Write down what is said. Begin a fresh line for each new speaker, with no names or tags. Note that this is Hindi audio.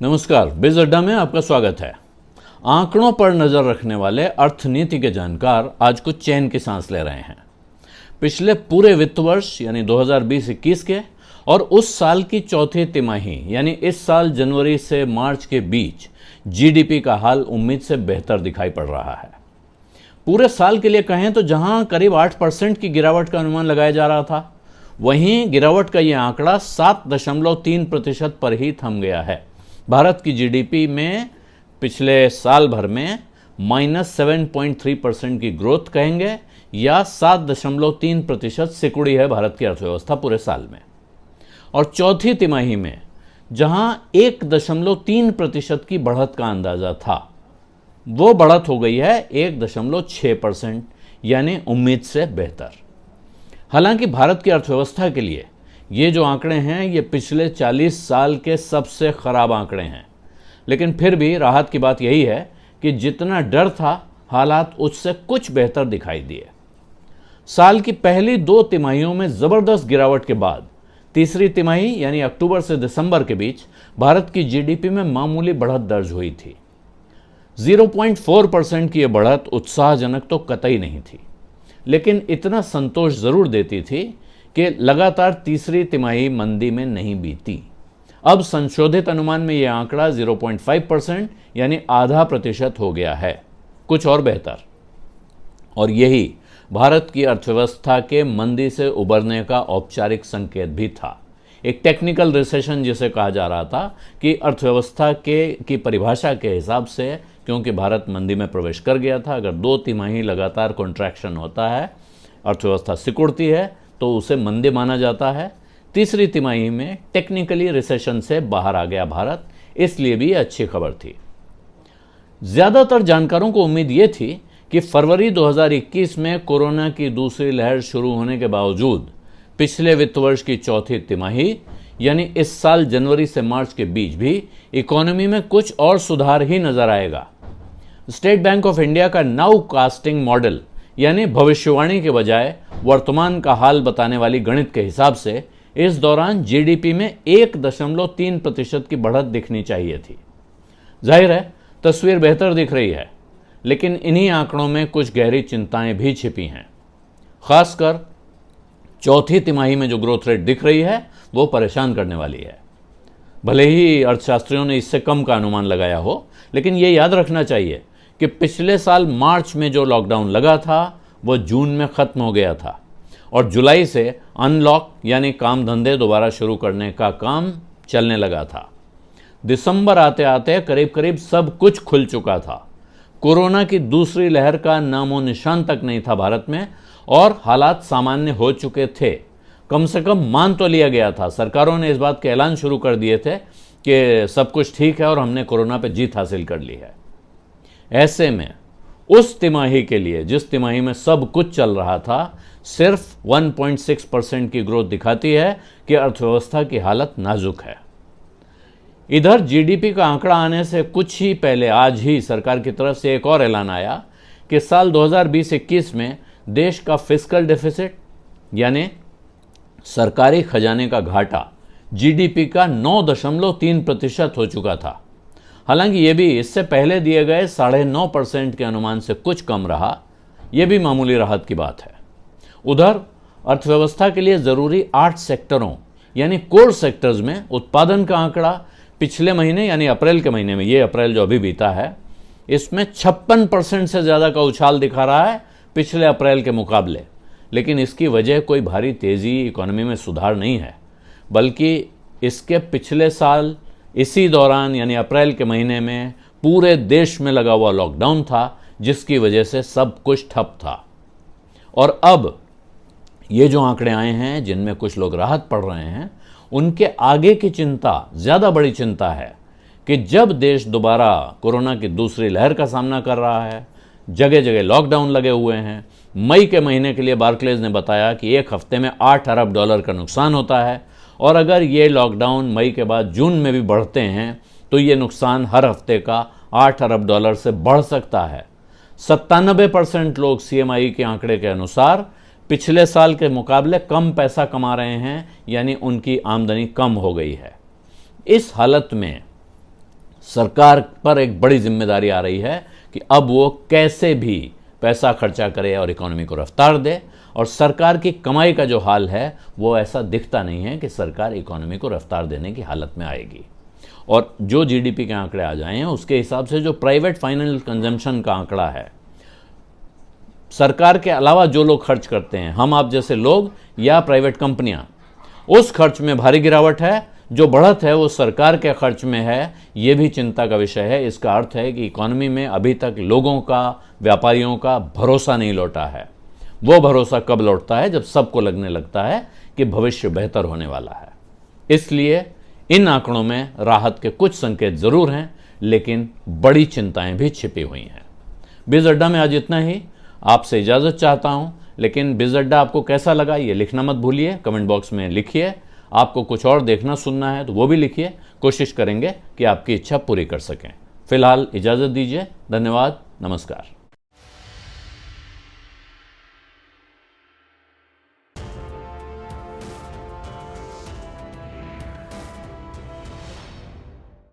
नमस्कार, बिज अड्डा में आपका स्वागत है। आंकड़ों पर नजर रखने वाले अर्थनीति के जानकार आज कुछ चैन की सांस ले रहे हैं। पिछले पूरे वित्त वर्ष यानी 2020-21 के और उस साल की चौथी तिमाही यानी इस साल जनवरी से मार्च के बीच जीडीपी का हाल उम्मीद से बेहतर दिखाई पड़ रहा है। पूरे साल के लिए कहें तो जहां करीब 8% की गिरावट का अनुमान लगाया जा रहा था, वहीं गिरावट का यह आंकड़ा 7.3% पर ही थम गया है। भारत की जीडीपी में पिछले साल भर में -7.3% की ग्रोथ कहेंगे या 7.3% सिकुड़ी है भारत की अर्थव्यवस्था पूरे साल में। और चौथी तिमाही में जहां 1.3% की बढ़त का अंदाजा था, वो बढ़त हो गई है 1.6% यानी उम्मीद से बेहतर। हालांकि भारत की अर्थव्यवस्था के लिए ये जो आंकड़े हैं ये पिछले 40 साल के सबसे खराब आंकड़े हैं, लेकिन फिर भी राहत की बात यही है कि जितना डर था हालात उससे कुछ बेहतर दिखाई दिए। साल की पहली 2 तिमाहियों में जबरदस्त गिरावट के बाद तीसरी तिमाही यानी अक्टूबर से दिसंबर के बीच भारत की जीडीपी में मामूली बढ़त दर्ज हुई थी। 0.4% की यह बढ़त उत्साहजनक तो कतई नहीं थी, लेकिन इतना संतोष जरूर देती थी कि लगातार तीसरी तिमाही मंदी में नहीं बीती। अब संशोधित अनुमान में यह आंकड़ा 0.5% यानी ½ हो गया है, कुछ और बेहतर। और यही भारत की अर्थव्यवस्था के मंदी से उबरने का औपचारिक संकेत भी था। एक टेक्निकल रिसेशन जिसे कहा जा रहा था कि अर्थव्यवस्था की परिभाषा के हिसाब से, क्योंकि भारत मंदी में प्रवेश कर गया था, अगर 2 तिमाही लगातार कॉन्ट्रैक्शन होता है, अर्थव्यवस्था सिकुड़ती है तो उसे मंदी माना जाता है। तीसरी तिमाही में टेक्निकली रिसेशन से बाहर आ गया भारत, इसलिए भी अच्छी खबर थी। ज्यादातर जानकारों को उम्मीद ये थी कि फरवरी 2021 में कोरोना की दूसरी लहर शुरू होने के बावजूद पिछले वित्त वर्ष की चौथी तिमाही यानी इस साल जनवरी से मार्च के बीच भी इकोनॉमी में कुछ और सुधार ही नजर आएगा। स्टेट बैंक ऑफ इंडिया का नाउ कास्टिंग मॉडल यानी भविष्यवाणी के बजाय वर्तमान का हाल बताने वाली गणित के हिसाब से इस दौरान जीडीपी में 1.3% की बढ़त दिखनी चाहिए थी। जाहिर है तस्वीर बेहतर दिख रही है, लेकिन इन्हीं आंकड़ों में कुछ गहरी चिंताएं भी छिपी हैं। खासकर चौथी तिमाही में जो ग्रोथ रेट दिख रही है वो परेशान करने वाली है। भले ही अर्थशास्त्रियों ने इससे कम का अनुमान लगाया हो, लेकिन ये याद रखना चाहिए कि पिछले साल मार्च में जो लॉकडाउन लगा था वो जून में खत्म हो गया था और जुलाई से अनलॉक यानी काम धंधे दोबारा शुरू करने का काम चलने लगा था। दिसंबर आते आते करीब करीब सब कुछ खुल चुका था। कोरोना की दूसरी लहर का नामो निशान तक नहीं था भारत में और हालात सामान्य हो चुके थे। कम से कम मान तो लिया गया था, सरकारों ने इस बात के ऐलान शुरू कर दिए थे कि सब कुछ ठीक है और हमने कोरोना पर जीत हासिल कर ली है। ऐसे में उस तिमाही के लिए जिस तिमाही में सब कुछ चल रहा था, सिर्फ 1.6% की ग्रोथ दिखाती है कि अर्थव्यवस्था की हालत नाजुक है। इधर जीडीपी का आंकड़ा आने से कुछ ही पहले आज ही सरकार की तरफ से एक और ऐलान आया कि साल 2020-21 में देश का फिस्कल डेफिसिट यानी सरकारी खजाने का घाटा जीडीपी का 9.3% हो चुका था। हालांकि ये भी इससे पहले दिए गए 9.5% के अनुमान से कुछ कम रहा, यह भी मामूली राहत की बात है। उधर अर्थव्यवस्था के लिए जरूरी 8 सेक्टरों यानी कोर सेक्टर्स में उत्पादन का आंकड़ा पिछले महीने यानी अप्रैल के महीने में, ये अप्रैल जो अभी बीता है, इसमें 56% से ज्यादा का उछाल दिखा रहा है पिछले अप्रैल के मुकाबले। लेकिन इसकी वजह कोई भारी तेजी इकोनॉमी में सुधार नहीं है, बल्कि इसके पिछले साल इसी दौरान यानी अप्रैल के महीने में पूरे देश में लगा हुआ लॉकडाउन था, जिसकी वजह से सब कुछ ठप था। और अब ये जो आंकड़े आए हैं जिनमें कुछ लोग राहत पड़ रहे हैं, उनके आगे की चिंता ज़्यादा बड़ी चिंता है कि जब देश दोबारा कोरोना की दूसरी लहर का सामना कर रहा है, जगह जगह लॉकडाउन लगे हुए हैं। मई के महीने के लिए बार्कलेज ने बताया कि एक हफ्ते में $8 अरब का नुकसान होता है और अगर ये लॉकडाउन मई के बाद जून में भी बढ़ते हैं तो ये नुकसान हर हफ्ते का $8 अरब से बढ़ सकता है। 97% लोग सीएमआई के आंकड़े के अनुसार पिछले साल के मुकाबले कम पैसा कमा रहे हैं, यानी उनकी आमदनी कम हो गई है। इस हालत में सरकार पर एक बड़ी जिम्मेदारी आ रही है कि अब वो कैसे भी पैसा खर्चा करे और इकोनॉमी को रफ्तार दे। और सरकार की कमाई का जो हाल है वो ऐसा दिखता नहीं है कि सरकार इकोनॉमी को रफ्तार देने की हालत में आएगी। और जो जीडीपी के आंकड़े आ जाए हैं उसके हिसाब से जो प्राइवेट फाइनल कंजम्पशन का आंकड़ा है, सरकार के अलावा जो लोग खर्च करते हैं, हम आप जैसे लोग या प्राइवेट कंपनियां, उस खर्च में भारी गिरावट है। जो बढ़त है वो सरकार के खर्च में है, ये भी चिंता का विषय है। इसका अर्थ है कि इकोनॉमी में अभी तक लोगों का, व्यापारियों का भरोसा नहीं लौटा है। वो भरोसा कब लौटता है? जब सबको लगने लगता है कि भविष्य बेहतर होने वाला है। इसलिए इन आंकड़ों में राहत के कुछ संकेत जरूर हैं, लेकिन बड़ी चिंताएं भी छिपी हुई हैं। बिज अड्डा में आज इतना ही। आपसे इजाजत चाहता हूं, लेकिन बिज अड्डा आपको कैसा लगा ये लिखना मत भूलिए। कमेंट बॉक्स में लिखिए। आपको कुछ और देखना सुनना है तो वो भी लिखिए। कोशिश करेंगे कि आपकी इच्छा पूरी कर सकें। फिलहाल इजाजत दीजिए। धन्यवाद। नमस्कार।